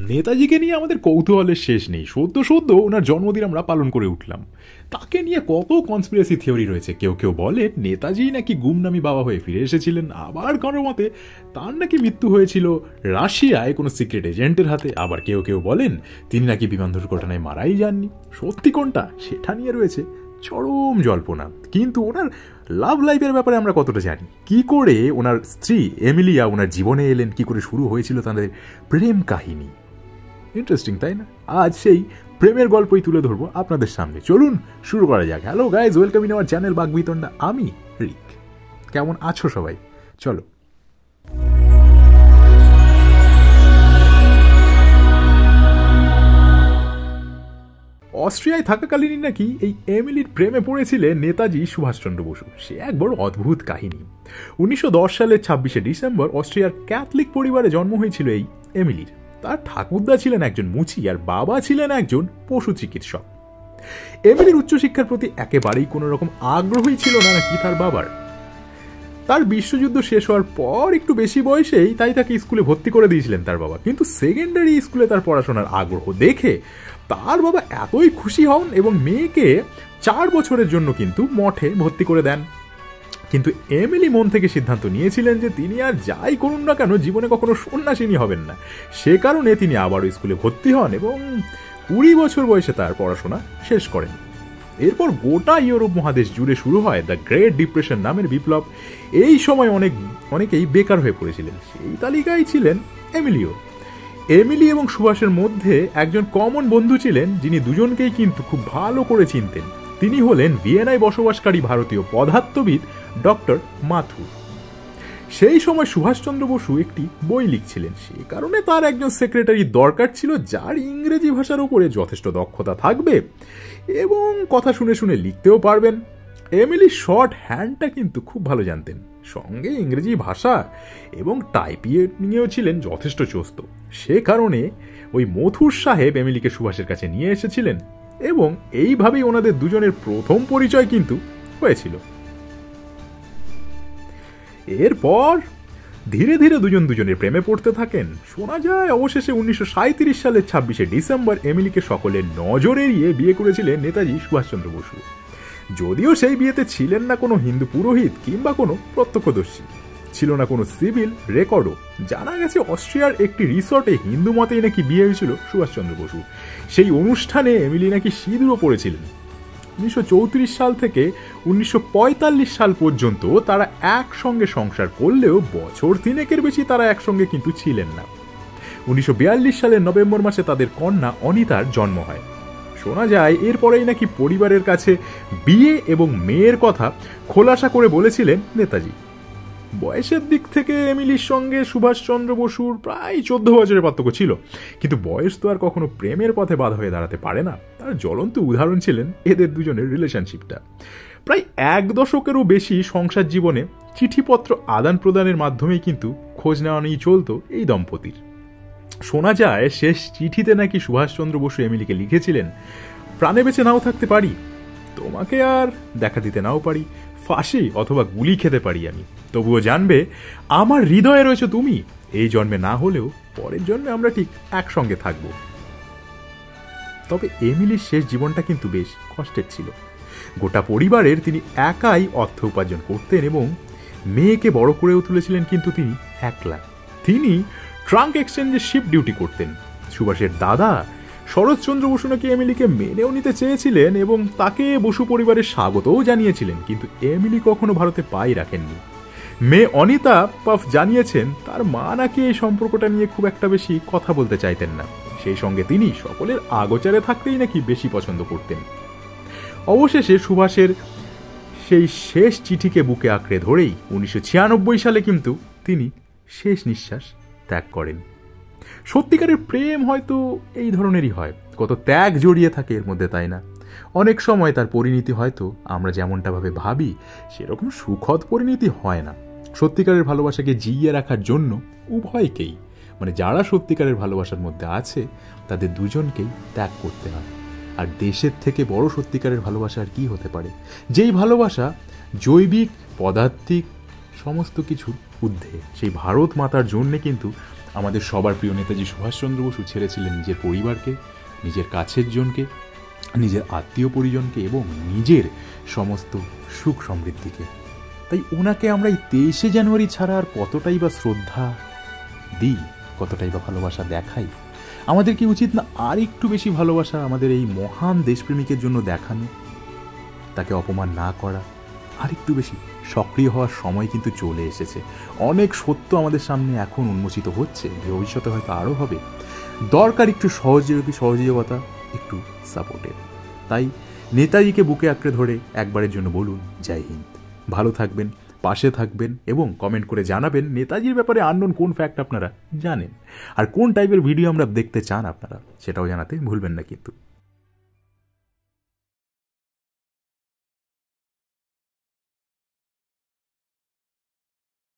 নেতাজিকে নিয়ে আমাদের কৌতূহলের শেষ নেই। সদ্য সদ্য ওনার জন্মদিন আমরা পালন করে উঠলাম। তাকে নিয়ে কত কনস্পিরেসি থিওরি রয়েছে। কেউ কেউ বলে নেতাজি নাকি গুমনামি বাবা হয়ে ফিরে এসেছিলেন, আবার কারোর মতে তার নাকি মৃত্যু হয়েছিল রাশিয়ায় কোনো সিক্রেট এজেন্টের হাতে, আবার কেউ কেউ বলেন তিনি নাকি বিমান দুর্ঘটনায় মারাই যাননি। সত্যি কোনটা সেটা নিয়ে রয়েছে চরম জল্পনা। কিন্তু ওনার লাভ লাইফের ব্যাপারে আমরা কতটা জানি, কি করে ওনার স্ত্রী এমিলিয়া ওনার জীবনে এলেন, কি করে শুরু হয়েছিল তাদের প্রেম কাহিনী। ইন্টারেস্টিং, তাই না? আজ সেই প্রেমের গল্পই তুলে ধরবো আপনাদের সামনে। চলুন শুরু করা যাক। Hello guys, welcome in our channel Bagbitanda. আমি রিক। কেমন আছো সবাই? চলো। অস্ট্রিয়ায় থাকাকালীনই নাকি এই এমিলির প্রেমে পড়েছিলেন নেতাজি সুভাষচন্দ্র বসু। সে এক বড় অদ্ভুত কাহিনী। 1910 সালের 26শে ডিসেম্বর অস্ট্রিয়ার ক্যাথলিক পরিবারে জন্ম হয়েছিল এই এমিলির। তার ঠাকুরদা ছিলেন একজন মুচি আর বাবা ছিলেন একজন পশু চিকিৎসক। এমিলির উচ্চশিক্ষার প্রতি একেবারেই কোনো রকম আগ্রহই ছিল না নাকি তার বাবার। তার বিশ্বযুদ্ধ শেষ হওয়ার পর একটু বেশি বয়সেই তাই তাকে স্কুলে ভর্তি করে দিয়েছিলেন তার বাবা। কিন্তু সেকেন্ডারি স্কুলে তার পড়াশোনার আগ্রহ দেখে তার বাবা এতই খুশি হন এবং মেয়েকে 4 বছরের জন্য কিন্তু মঠে ভর্তি করে দেন। কিন্তু এমিলি মন থেকে সিদ্ধান্ত নিয়েছিলেন যে তিনি আর যাই করুন না কেন জীবনে কখনো সন্ন্যাসিনী হবেন না। সে কারণে তিনি আবারও স্কুলে ভর্তি হন এবং 20 বছর বয়সে তার পড়াশোনা শেষ করেন। এরপর গোটা ইউরোপ মহাদেশ জুড়ে শুরু হয় দ্য গ্রেট ডিপ্রেশন নামের বিপ্লব। এই সময় অনেকেই বেকার হয়ে পড়েছিলেন। সেই তালিকায় ছিলেন এমিলিও। এমিলি এবং সুভাষের মধ্যে একজন কমন বন্ধু ছিলেন যিনি দুজনকেই কিন্তু খুব ভালো করে চিনতেন। তিনি হলেন ভিয়েনায় বসবাসকারী ভারতীয় পদার্থবিদ ডক্টর মাথুর। সেই সময় সুভাষচন্দ্র বসু একটি বই লিখছিলেন, সেই কারণে তার একজন সেক্রেটারি দরকার ছিল যার ইংরেজি ভাষার উপরে যথেষ্ট দক্ষতা থাকবে এবং কথা শুনে শুনে লিখতেও পারবেন। এমিলি শর্ট হ্যান্ডটা কিন্তু খুব ভালো জানতেন, সঙ্গে ইংরেজি ভাষা এবং টাইপিংয়েও ছিলেন যথেষ্ট চোস্ত। সে কারণে ওই মথুর সাহেব এমিলিকে সুভাষের কাছে নিয়ে এসেছিলেন এবং এইভাবেই ওনাদের দুজনের প্রথম পরিচয় কিন্তু হয়েছিল। এরপর ধীরে ধীরে দুজনের প্রেমে পড়তে থাকেন। শোনা যায় অবশেষে 1937 সালের 26শে ডিসেম্বর এমিলিকে সকলের নজর এড়িয়ে বিয়ে করেছিলেন নেতাজি সুভাষচন্দ্র বসু। যদিও সেই বিয়েতে ছিলেন না কোনো হিন্দু পুরোহিত কিংবা কোনো প্রত্যক্ষদর্শী, ছিল না কোনো সিভিল রেকর্ডও। জানা গেছে অস্ট্রিয়ার একটি রিসর্টে হিন্দু মতেই নাকি বিয়ে হয়েছিল সুভাষচন্দ্র বসু। সেই অনুষ্ঠানে এমিলি নাকি সিঁদুরও পড়েছিলেন। 1934 সাল থেকে 1945 সাল পর্যন্ত তারা একসঙ্গে সংসার করলেও বছর 3 বেশি তারা একসঙ্গে কিন্তু ছিলেন না। 1942 সালের নভেম্বর মাসে তাদের কন্যা অনিতার জন্ম হয়। শোনা যায় এরপরেই নাকি পরিবারের কাছে বিয়ে এবং মেয়ের কথা খোলাসা করে বলেছিলেন নেতাজি। বয়সের দিক থেকে এমিলির সঙ্গে সুভাষচন্দ্র বসুর প্রায় 14 বছরের পার্থক্য ছিল, কিন্তু বয়স তো আর কখনো প্রেমের পথে বাধা হয়ে দাঁড়াতে পারে না। তার জ্বলন্ত উদাহরণ ছিলেন এদের দুজনের রিলেশনশিপটা। প্রায় 1 দশকেরও বেশি সংসার জীবনে চিঠিপত্র আদান প্রদানের মাধ্যমেই কিন্তু খোঁজ নেওয়া নিয়ে চলত এই দম্পতির। শোনা যায় শেষ চিঠিতে নাকি সুভাষচন্দ্র বসু এমিলিকে লিখেছিলেন, প্রাণে বেঁচে নাও থাকতে পারি, তোমাকে আর দেখা দিতে নাও পারি, ফাঁসি অথবা গুলি খেতে পারি আমি, তবুও জানবে আমার হৃদয়ে রয়েছে তুমি। এই জন্মে না হলেও পরের জন্মে আমরা ঠিক একসঙ্গে থাকব। তবে এমিলির শেষ জীবনটা কিন্তু বেশ কষ্টের ছিল। গোটা পরিবারের তিনি একাই অর্থ উপার্জন করতেন এবং মেয়েকে বড় করেও তুলেছিলেন কিন্তু তিনি একলা। তিনি ট্রাঙ্ক এক্সচেঞ্জে শিপ ডিউটি করতেন। সুভাষের দাদা শরৎচন্দ্র বসু নাকি এমিলিকে মেনেও নিতে চেয়েছিলেন এবং তাকে বসু পরিবারের স্বাগতও জানিয়েছিলেন, কিন্তু এমিলি কখনো ভারতে পাই রাখেননি। মেয়ে অনিতা পাফ জানিয়েছেন তার মা নাকি এই সম্পর্কটা নিয়ে খুব একটা বেশি কথা বলতে চাইতেন না। সেই সঙ্গে তিনি সকলের আগোচারে থাকতেই নাকি বেশি পছন্দ করতেন। অবশেষে সুভাষের সেই শেষ চিঠিকে বুকে আঁকড়ে ধরেই 1996 সালে কিন্তু তিনি শেষ নিঃশ্বাস ত্যাগ করেন। সত্যিকারের প্রেম হয়তো এই ধরনেরই হয়, কত ত্যাগ জড়িয়ে থাকে এর মধ্যে, তাই না? অনেক সময় তার পরিণতি হয়তো আমরা যেমনটা ভাবে ভাবি সেরকম সুখদ পরিণতি হয় না। সত্যিকারের ভালোবাসাকে জিইয়ে রাখার জন্য উভয়কেই, মানে যারা সত্যিকারের ভালোবাসার মধ্যে আছে তাদের দুজনকেই ত্যাগ করতে হয়। আর দেশের থেকে বড় সত্যিকারের ভালোবাসা আর কি হতে পারে, যেই ভালোবাসা জৈবিক পদার্থিক সমস্ত কিছুর ঊর্ধ্বে। সেই ভারত মাতার জন্যে কিন্তু আমাদের সবার প্রিয় নেতাজি সুভাষচন্দ্র বসু ছেড়েছিলেন নিজের পরিবারকে, নিজের কাছের জনকে, নিজের আত্মীয় পরিজনকে এবং নিজের সমস্ত সুখ সমৃদ্ধিকে। তাই ওনাকে আমরা এই 23শে জানুয়ারি ছাড়া আর কতটাই বা শ্রদ্ধা দিই, কতটাই বা ভালোবাসা দেখাই? আমাদের কি উচিত না আর একটু বেশি ভালোবাসা আমাদের এই মহান দেশপ্রেমিকের জন্য দেখানো, তাকে অপমান না করা, আর একটু বেশি সক্রিয় হওয়ার সময় কিন্তু চলে এসেছে। অনেক সত্য আমাদের সামনে এখন উন্মোচিত হচ্ছে, ভবিষ্যতে হয়তো আরও হবে। দরকার একটু সহযোগিতা, একটু সাপোর্টের। তাই নেতাজিকে বুকে আঁকড়ে ধরে একবারের জন্য বলুন জয় হিন্দ। ভালো থাকবেন, পাশে থাকবেন এবং কমেন্ট করে জানাবেন নেতাজির ব্যাপারে আননোন কোন ফ্যাক্ট আপনারা জানেন, আর কোন টাইপের ভিডিও আমরা দেখতে চান আপনারা, সেটাও জানাতে ভুলবেন না কিন্তু।